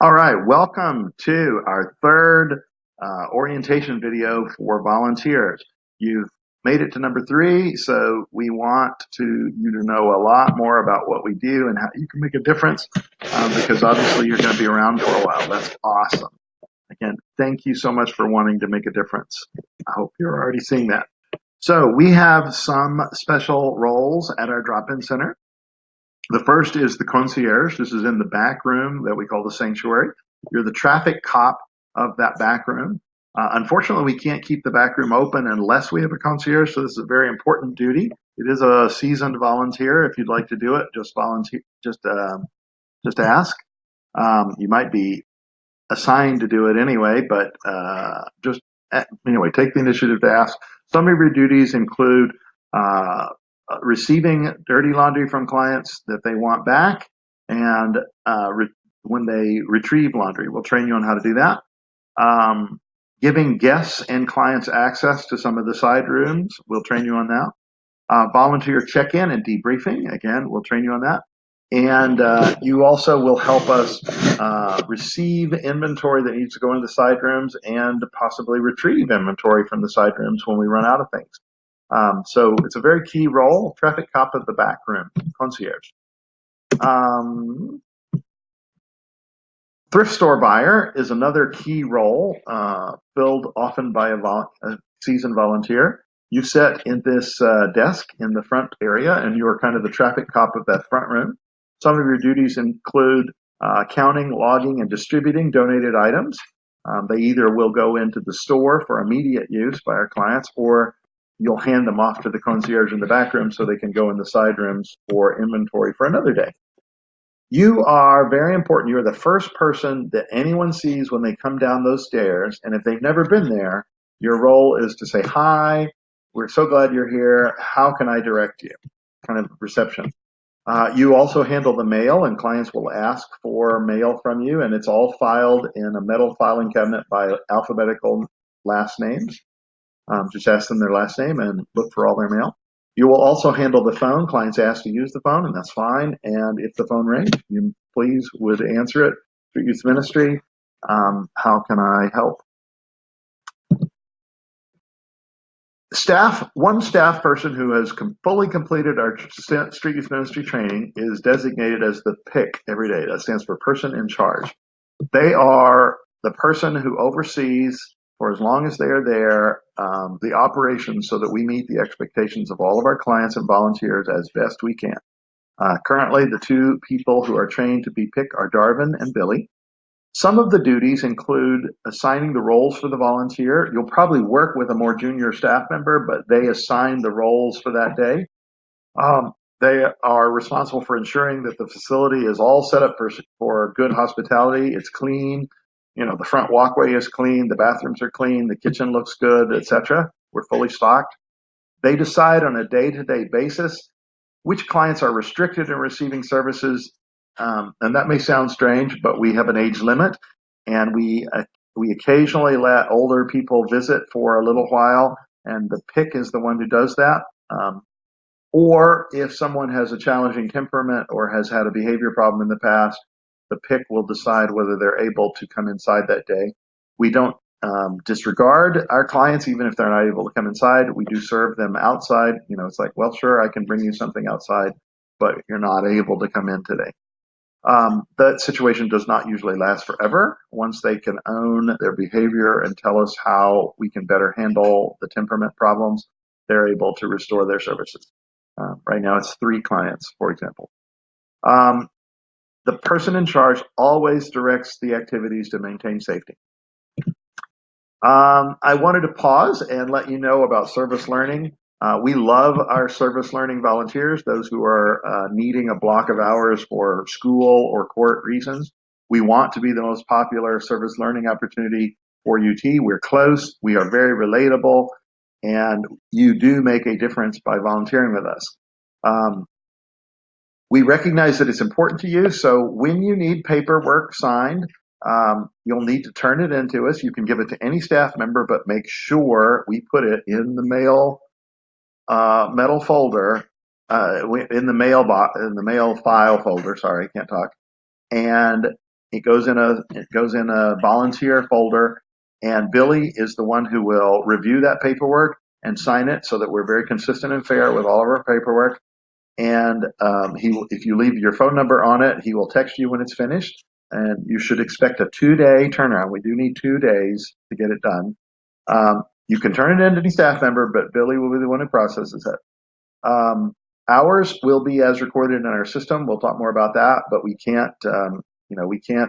All right, welcome to our third orientation video for volunteers. You've made it to number 3, so we want you to know a lot more about what we do and how you can make a difference because obviously you're going to be around for a while. That's awesome. Again, thank you so much for wanting to make a difference. I hope you're already seeing that. So we have some special roles at our drop-in center. The first is the concierge. This is in the back room that we call the sanctuary. You're the traffic cop of that back room. Unfortunately, we can't keep the back room open unless we have a concierge, so this is a very important duty. It is a seasoned volunteer. If you'd like to do it, just volunteer. Just ask. You might be assigned to do it anyway, but anyway, take the initiative to ask. Some of your duties include receiving dirty laundry from clients that they want back, and when they retrieve laundry. We'll train you on how to do that. Giving guests and clients access to some of the side rooms. We'll train you on that. Volunteer check-in and debriefing. Again, we'll train you on that. And you also will help us receive inventory that needs to go into the side rooms and possibly retrieve inventory from the side rooms when we run out of things. So it's a very key role, traffic cop of the back room, concierge. Thrift store buyer is another key role filled often by a seasoned volunteer. You sit in this desk in the front area, and you are kind of the traffic cop of that front room. Some of your duties include counting, logging, and distributing donated items. They either will go into the store for immediate use by our clients, or you'll hand them off to the concierge in the back room so they can go in the side rooms for inventory for another day. You are very important. You're the first person that anyone sees when they come down those stairs, and if they've never been there, your role is to say, "Hi, we're so glad you're here. How can I direct you?" Kind of reception. You also handle the mail, and clients will ask for mail from you, and it's all filed in a metal filing cabinet by alphabetical last names. Just ask them their last name and look for all their mail. You will also handle the phone. Clients ask to use the phone, and that's fine. And if the phone rings, you please would answer it. Street Youth Ministry, how can I help? One staff person who has fully completed our Street Youth Ministry training is designated as the PIC every day. That stands for person in charge. They are the person who oversees, for as long as they are there, the operations so that we meet the expectations of all of our clients and volunteers as best we can. Currently, the 2 people who are trained to be PIC are Darvin and Billy. Some of the duties include assigning the roles for the volunteer. You'll probably work with a more junior staff member, but they assign the roles for that day. They are responsible for ensuring that the facility is all set up for good hospitality. It's clean. The front walkway is clean. The bathrooms are clean. The kitchen looks good, etc. We're fully stocked. They decide on a day-to-day basis which clients are restricted in receiving services. And that may sound strange, but we have an age limit, and we occasionally let older people visit for a little while, and the PIC is the one who does that. Or if someone has a challenging temperament or has had a behavior problem in the past, the PIC will decide whether they're able to come inside that day. We don't disregard our clients, even if they're not able to come inside. We do serve them outside. It's like, well, sure, I can bring you something outside, but you're not able to come in today. That situation does not usually last forever. Once they can own their behavior and tell us how we can better handle the temperament problems, they're able to restore their services. Right now it's 3 clients, for example. The person in charge always directs the activities to maintain safety. I wanted to pause and let you know about service learning. We love our service learning volunteers, those who are needing a block of hours for school or court reasons. We want to be the most popular service learning opportunity for UT. We're close, we are very relatable, and you do make a difference by volunteering with us. We recognize that it's important to you, so when you need paperwork signed, you'll need to turn it into us. You can give it to any staff member, but make sure we put it in the metal folder, in the mail file folder. Sorry, I can't talk. And It goes in a volunteer folder, and Billy is the one who will review that paperwork and sign it so that we're very consistent and fair with all of our paperwork. And if you leave your phone number on it, he will text you when it's finished. And you should expect a 2-day turnaround. We do need 2 days to get it done. You can turn it in to any staff member, but Billy will be the one who processes it. Hours will be as recorded in our system. We'll talk more about that, but we can't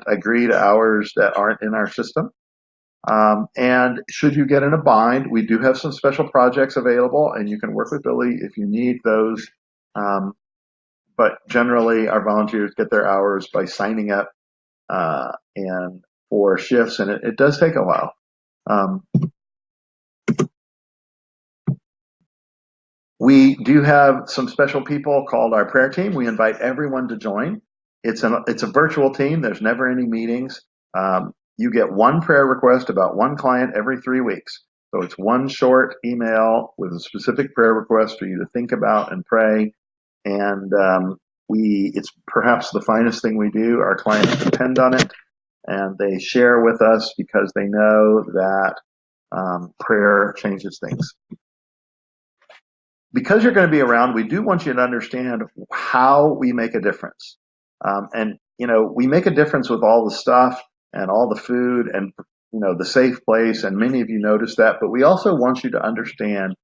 agree to hours that aren't in our system. And should you get in a bind, we do have some special projects available, and you can work with Billy if you need those. But generally, our volunteers get their hours by signing up and for shifts, and it does take a while. We do have some special people called our prayer team. We invite everyone to join. It's a virtual team. There's never any meetings. You get one prayer request about one client every 3 weeks. So it's one short email with a specific prayer request for you to think about and pray. And it's perhaps the finest thing we do. Our clients depend on it, and they share with us because they know that prayer changes things. Because you're going to be around, we do want you to understand how we make a difference. And we make a difference with all the stuff and all the food and the safe place, and many of you notice that, but we also want you to understand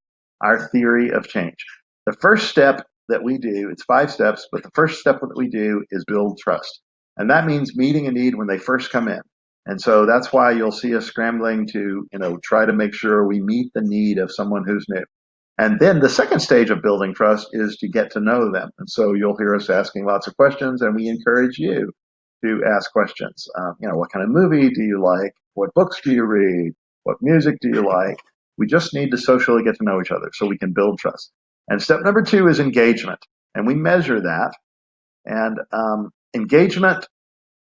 our theory of change. The first step that we do, it's 5 steps, but the first step that we do is build trust. And that means meeting a need when they first come in. And so that's why you'll see us scrambling to, try to make sure we meet the need of someone who's new. And then the second stage of building trust is to get to know them. And so you'll hear us asking lots of questions, and we encourage you to ask questions. What kind of movie do you like? What books do you read? What music do you like? We just need to socially get to know each other so we can build trust. And step number 2 is engagement. And we measure that. And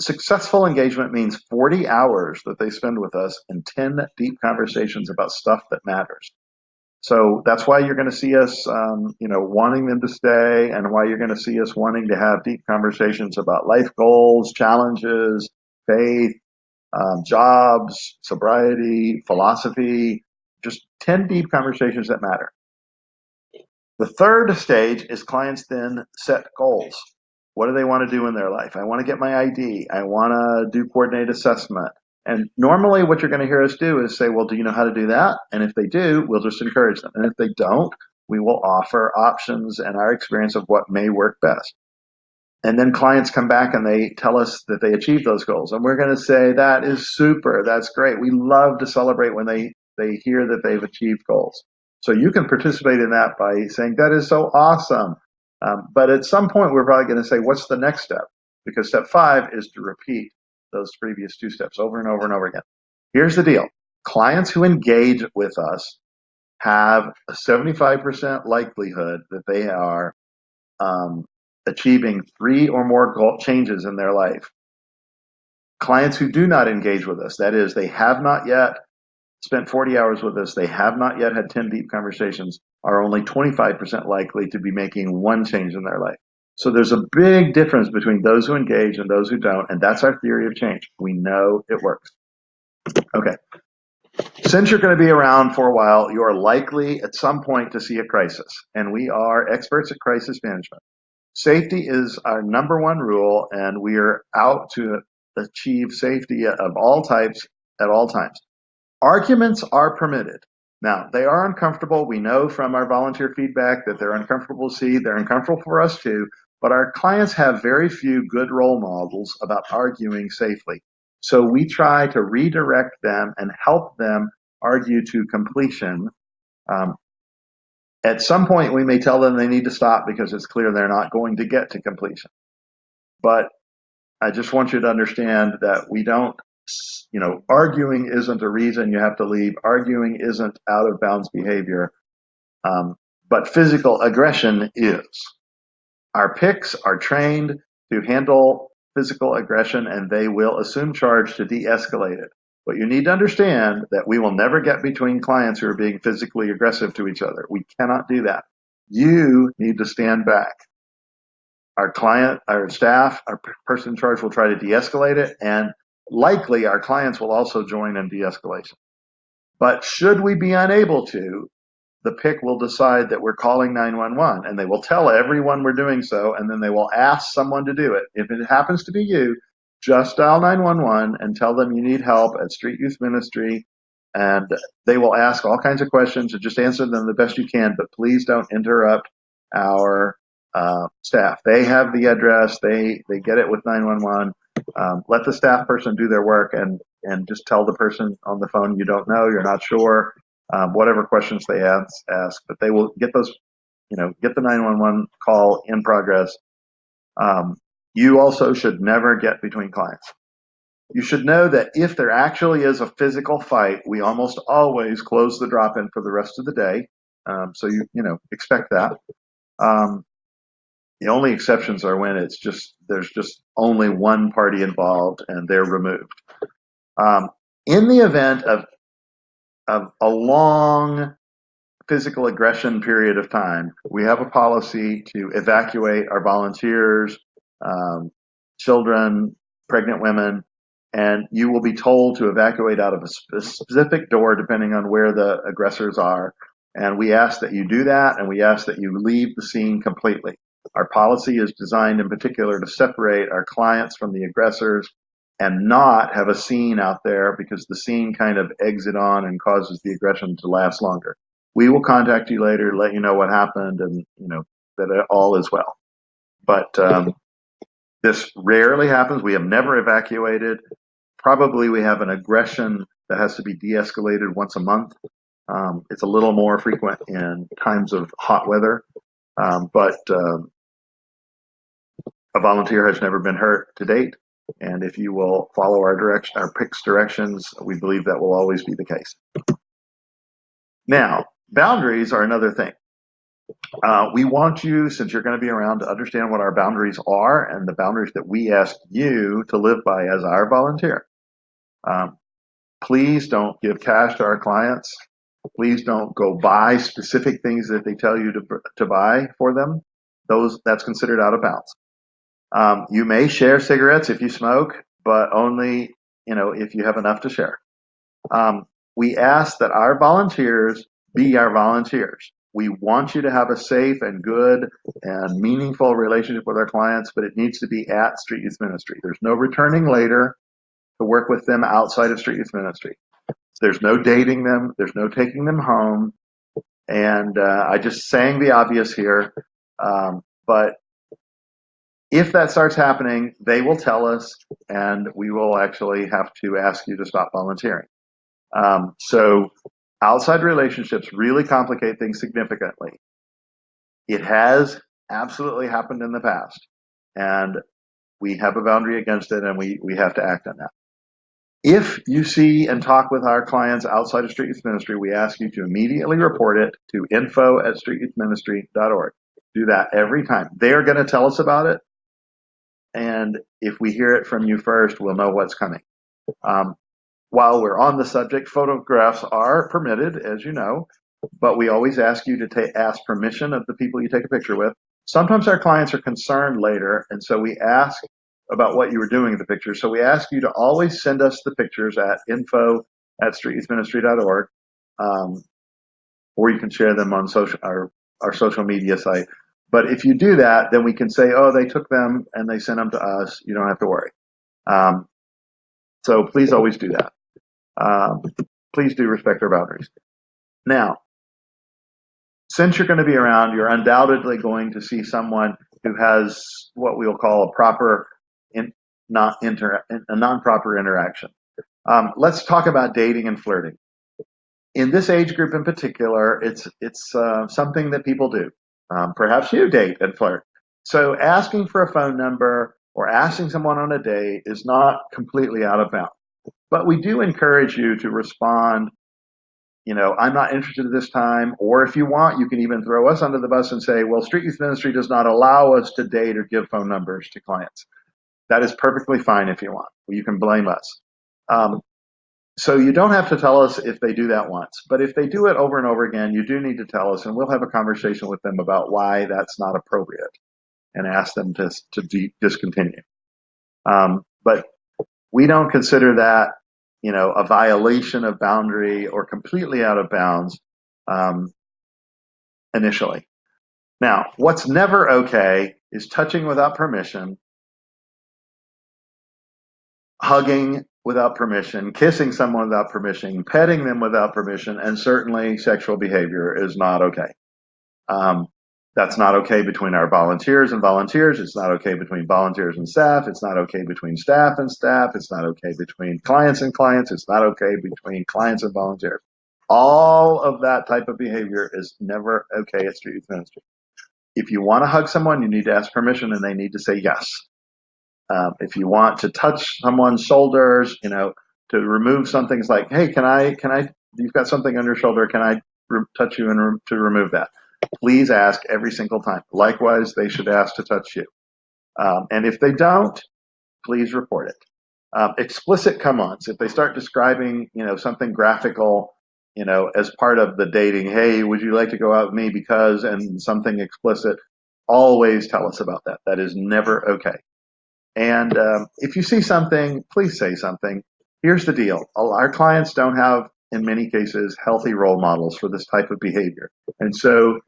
successful engagement means 40 hours that they spend with us in 10 deep conversations about stuff that matters. So that's why you're going to see us, wanting them to stay, and why you're going to see us wanting to have deep conversations about life goals, challenges, faith, jobs, sobriety, philosophy, just 10 deep conversations that matter. The third stage is clients then set goals. What do they want to do in their life? I want to get my ID. I want to do coordinated assessment. And normally what you're going to hear us do is say, well, do you know how to do that? And if they do, we'll just encourage them. And if they don't, we will offer options and our experience of what may work best. And then clients come back and they tell us that they achieved those goals. And we're going to say, that is super. That's great. We love to celebrate when they hear that they've achieved goals. So you can participate in that by saying, that is so awesome. But at some point, we're probably going to say, what's the next step? Because step 5 is to repeat those previous 2 steps over and over and over again. Here's the deal. Clients who engage with us have a 75% likelihood that they are achieving 3 or more changes in their life. Clients who do not engage with us, that is, they have not yet spent 40 hours with us, they have not yet had 10 deep conversations, are only 25% likely to be making 1 change in their life. So there's a big difference between those who engage and those who don't, and that's our theory of change. We know it works. Okay. Since you're going to be around for a while, you are likely at some point to see a crisis, and we are experts at crisis management. Safety is our number 1 rule, and we are out to achieve safety of all types at all times. Arguments are permitted. Now, they are uncomfortable. We know from our volunteer feedback that they're uncomfortable to see. They're uncomfortable for us too, but our clients have very few good role models about arguing safely. So we try to redirect them and help them argue to completion. At some point, we may tell them they need to stop because it's clear they're not going to get to completion. But I just want you to understand that we don't, arguing isn't a reason you have to leave. Arguing isn't out of bounds behavior. But physical aggression is. Our PICs are trained to handle physical aggression, and they will assume charge to de-escalate it. But you need to understand that we will never get between clients who are being physically aggressive to each other. We cannot do that. You need to stand back. our staff, our person in charge will try to de-escalate it, and likely our clients will also join in de-escalation. But should we be unable to, the PIC will decide that we're calling 911, and they will tell everyone we're doing so, and then they will ask someone to do it. If it happens to be you, just dial 911 and tell them you need help at Street Youth Ministry, and they will ask all kinds of questions and just answer them the best you can, but please don't interrupt our staff. They have the address. They get it with 911. Let the staff person do their work, and just tell the person on the phone you don't know, you're not sure, whatever questions they ask, but they will get those, get the 911 call in progress. You also should never get between clients. You should know that if there actually is a physical fight, we almost always close the drop-in for the rest of the day. So expect that. The only exceptions are when there's just only one party involved and they're removed. In the event of a long physical aggression period of time, we have a policy to evacuate our volunteers, children, pregnant women, and you will be told to evacuate out of a specific door depending on where the aggressors are. And we ask that you do that, and we ask that you leave the scene completely. Our policy is designed in particular to separate our clients from the aggressors and not have a scene out there, because the scene kind of eggs it on and causes the aggression to last longer. We will contact you later, let you know what happened, and that all is well. But this rarely happens. We have never evacuated. Probably we have an aggression that has to be de-escalated once a month. It's a little more frequent in times of hot weather, but a volunteer has never been hurt to date. And if you will follow our PIC's directions, we believe that will always be the case. Now, boundaries are another thing. We want you, since you're going to be around, to understand what our boundaries are and the boundaries that we ask you to live by as our volunteer. Please don't give cash to our clients. Please don't go buy specific things that they tell you to buy for them. That's considered out of bounds. You may share cigarettes if you smoke, but only if you have enough to share. We ask that our volunteers be our volunteers. We want you to have a safe and good and meaningful relationship with our clients, but it needs to be at Street Youth Ministry. There's no returning later to work with them outside of Street Youth Ministry. There's no dating them. There's no taking them home. And I just saying the obvious here, but if that starts happening, they will tell us, and we will actually have to ask you to stop volunteering. So outside relationships really complicate things significantly. It has absolutely happened in the past, and we have a boundary against it, and we have to act on that. If you see and talk with our clients outside of Street Youth Ministry, we ask you to immediately report it to info@streetyouthministry.org. Do that every time. They are going to tell us about it, and if we hear it from you first, we'll know what's coming. While we're on the subject, photographs are permitted, as you know, but we always ask you to ask permission of the people you take a picture with. Sometimes our clients are concerned later, and so we ask about what you were doing in the pictures. So we ask you to always send us the pictures at info@streetyouthministry.org, or you can share them on our social media site. But if you do that, then we can say, oh, they took them and they sent them to us. You don't have to worry. So please always do that. Please do respect our boundaries. Now, since you're going to be around, you're undoubtedly going to see someone who has what we'll call a non-proper interaction. Let's talk about dating and flirting. In this age group in particular, it's something that people do. Perhaps you date and flirt. So asking for a phone number or asking someone on a date is not completely out of bounds. But we do encourage you to respond, I'm not interested at this time, or if you want, you can even throw us under the bus and say, well, Street Youth Ministry does not allow us to date or give phone numbers to clients. That is perfectly fine if you want. You can blame us. So you don't have to tell us if they do that once, but if they do it over and over again, you do need to tell us, and we'll have a conversation with them about why that's not appropriate. and ask them to discontinue. But we don't consider that, a violation of boundary or completely out of bounds initially. Now, what's never okay is touching without permission, hugging without permission, kissing someone without permission, petting them without permission, and certainly sexual behavior is not okay. That's not okay between our volunteers and volunteers. It's not okay between volunteers and staff. It's not okay between staff and staff. It's not okay between clients and clients. It's not okay between clients and volunteers. All of that type of behavior is never okay at street youth ministry. If you want to hug someone, you need to ask permission and they need to say yes. If you want to touch someone's shoulders, to remove something, it's like, hey, can I, you've got something on your shoulder, can I touch you and to remove that? Please ask every single time. Likewise, they should ask to touch you. And if they don't, please report it. Explicit come-ons. If they start describing, something graphical, as part of the dating, hey, would you like to go out with me because, and something explicit, always tell us about that. That is never okay. And if you see something, please say something. Here's the deal. Our clients don't have, in many cases, healthy role models for this type of behavior. And so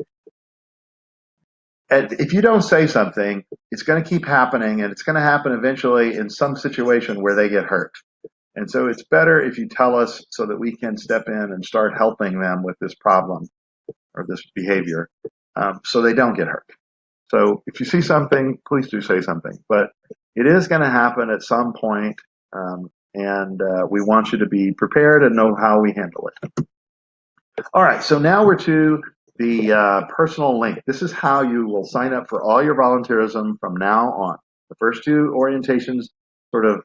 if you don't say something, it's going to keep happening, and it's going to happen eventually in some situation where they get hurt. And so it's better if you tell us so that we can step in and start helping them with this problem or this behavior so they don't get hurt. So if you see something, please do say something. But it is going to happen at some point, and we want you to be prepared and know how we handle it. All right, so now we're to the personal link. This is how you will sign up for all your volunteerism from now on. The first two orientations sort of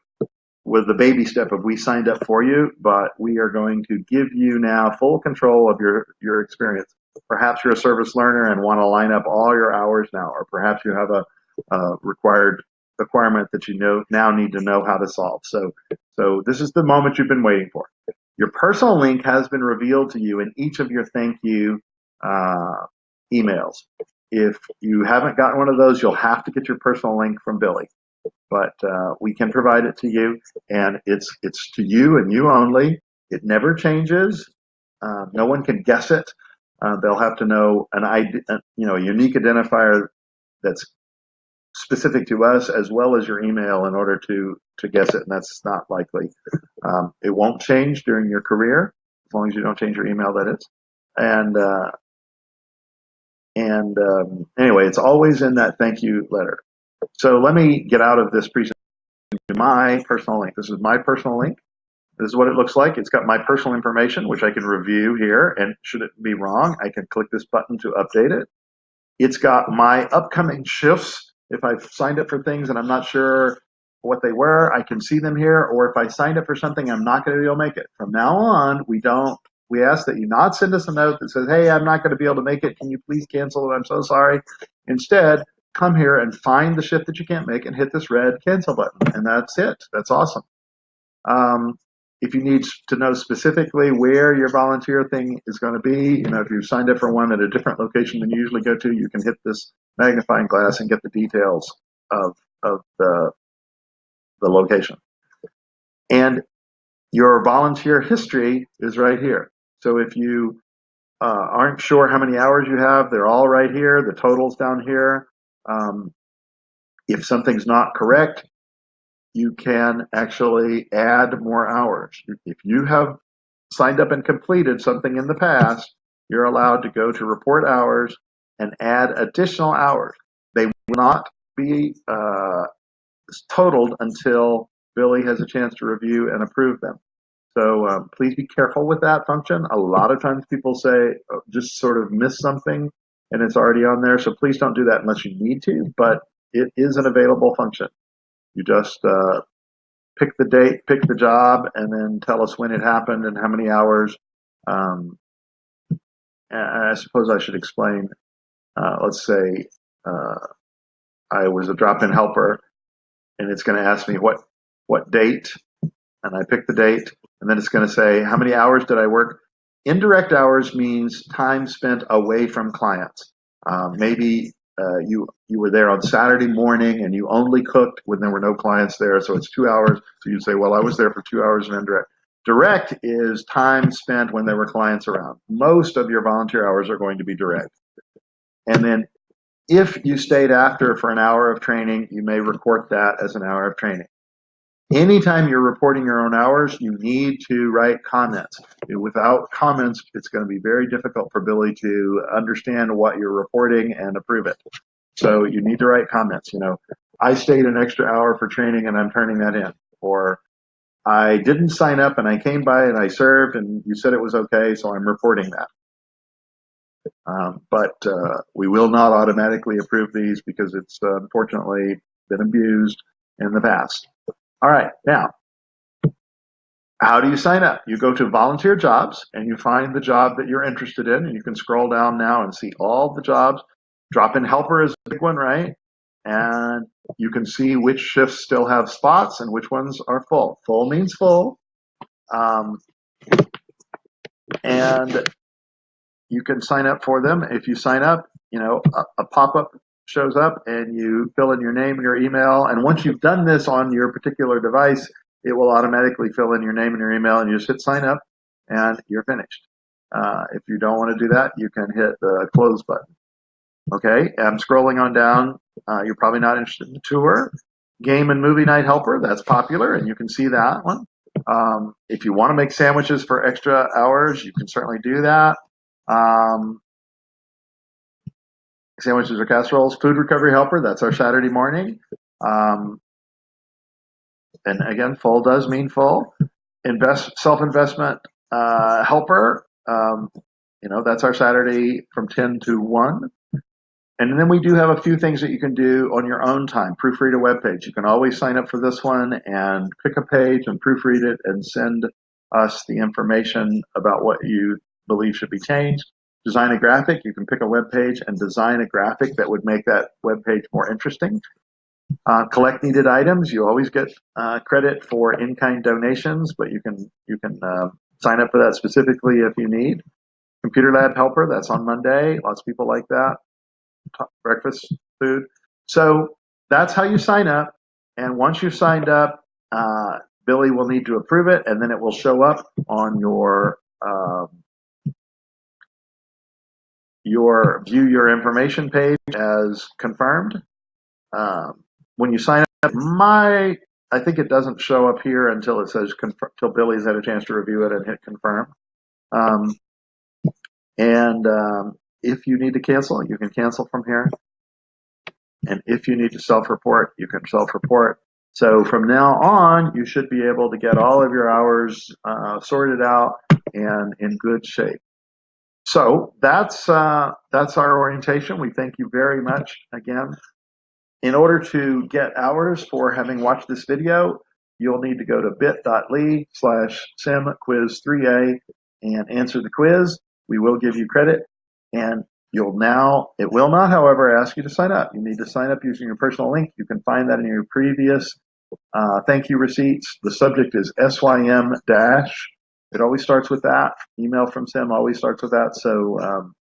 with the baby step of we signed up for you, but we are going to give you now full control of your experience. Perhaps you're a service learner and want to line up all your hours now, or perhaps you have a requirement that you now need to know how to solve. So this is the moment you've been waiting for. Your personal link has been revealed to you in each of your thank you emails. If you haven't gotten one of those, you'll have to get your personal link from Billy. But we can provide it to you, and it's to you and you only. It never changes. No one can guess it. They'll have to know a unique identifier that's specific to us, as well as your email, in order to guess it, and that's not likely. It won't change during your career, as long as you don't change your email, that is. And anyway, it's always in that thank you letter. So let me get out of this presentation to my personal link. This is my personal link. This is what it looks like. It's got my personal information, which I can review here, and should it be wrong, I can click this button to update it. It's got my upcoming shifts. If I've signed up for things and I'm not sure what they were, I can see them here. Or if I signed up for something, I'm not going to be able to make it. From now on, we ask that you not send us a note that says, hey, I'm not going to be able to make it. Can you please cancel it? I'm so sorry. Instead, come here and find the shift that you can't make and hit this red cancel button. And that's it. That's awesome. If you need to know specifically where your volunteer thing is going to be, if you've signed up for one at a different location than you usually go to, you can hit this magnifying glass and get the details of the location. And your volunteer history is right here. So if you aren't sure how many hours you have, they're all right here. The total's down here. If something's not correct, you can actually add more hours. If you have signed up and completed something in the past, you're allowed to go to report hours and add additional hours. They will not be totaled until Billy has a chance to review and approve them. So please be careful with that function. A lot of times people say, just sort of miss something and it's already on there. So please don't do that unless you need to, but it is an available function. You just pick the date, pick the job, and then tell us when it happened and how many hours. I suppose I should explain. Let's say I was a drop-in helper, and it's going to ask me what date, and I pick the date, and then it's going to say how many hours did I work. Indirect hours means time spent away from clients. Maybe you were there on Saturday morning and you only cooked when there were no clients there, so it's 2 hours. So you'd say, well, I was there for 2 hours in indirect. Direct is time spent when there were clients around. Most of your volunteer hours are going to be direct. And then if you stayed after for an hour of training, you may report that as an hour of training. Anytime you're reporting your own hours, you need to write comments. Without comments, it's going to be very difficult for Billy to understand what you're reporting and approve it. So you need to write comments. I stayed an extra hour for training and I'm turning that in. Or I didn't sign up and I came by and I served and you said it was okay, so I'm reporting that. But we will not automatically approve these because it's unfortunately been abused in the past. All right, now, how do you sign up? You go to volunteer jobs and you find the job that you're interested in, and you can scroll down now and see all the jobs. Drop-in helper is a big one, right? And you can see which shifts still have spots and which ones are full. Full means full. And you can sign up for them. If you sign up, a pop-up shows up and you fill in your name and your email. And once you've done this on your particular device, it will automatically fill in your name and your email, and you just hit sign up and you're finished. If you don't want to do that, you can hit the close button. Okay, I'm scrolling on down. You're probably not interested in the tour. Game and movie night helper, that's popular, and you can see that one. If you want to make sandwiches for extra hours, you can certainly do that. Sandwiches or casseroles. Food recovery helper, that's our Saturday morning. And again, full does mean full. Self-investment helper, that's our Saturday from 10 to 1. And then we do have a few things that you can do on your own time. Proofread a web page. You can always sign up for this one and pick a page and proofread it and send us the information about what you believe should be changed. Design a graphic. You can pick a web page and design a graphic that would make that web page more interesting. Collect needed items. You always get credit for in-kind donations, but you can sign up for that specifically if you need. Computer lab helper. That's on Monday. Lots of people like that. Breakfast food. So that's how you sign up. And once you've signed up, Billy will need to approve it, and then it will show up on your view your information page as confirmed. When you sign up, I think it doesn't show up here until it says until Billy's had a chance to review it and hit confirm. If you need to cancel, you can cancel from here. And if you need to self-report, you can self-report. So from now on, you should be able to get all of your hours sorted out and in good shape. So that's our orientation. We thank you very much again. In order to get hours for having watched this video, you'll need to go to bit.ly/SYMquiz3A and answer the quiz. We will give you credit, and it will not, however, ask you to sign up. You need to sign up using your personal link. You can find that in your previous thank you receipts. The subject is SYM dash. It always starts with that. Email from SYM always starts with that, so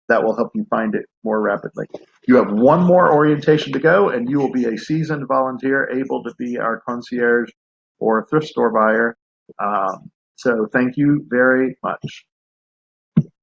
that will help you find it more rapidly. You have one more orientation to go, and you will be a seasoned volunteer able to be our concierge or thrift store buyer. So thank you very much.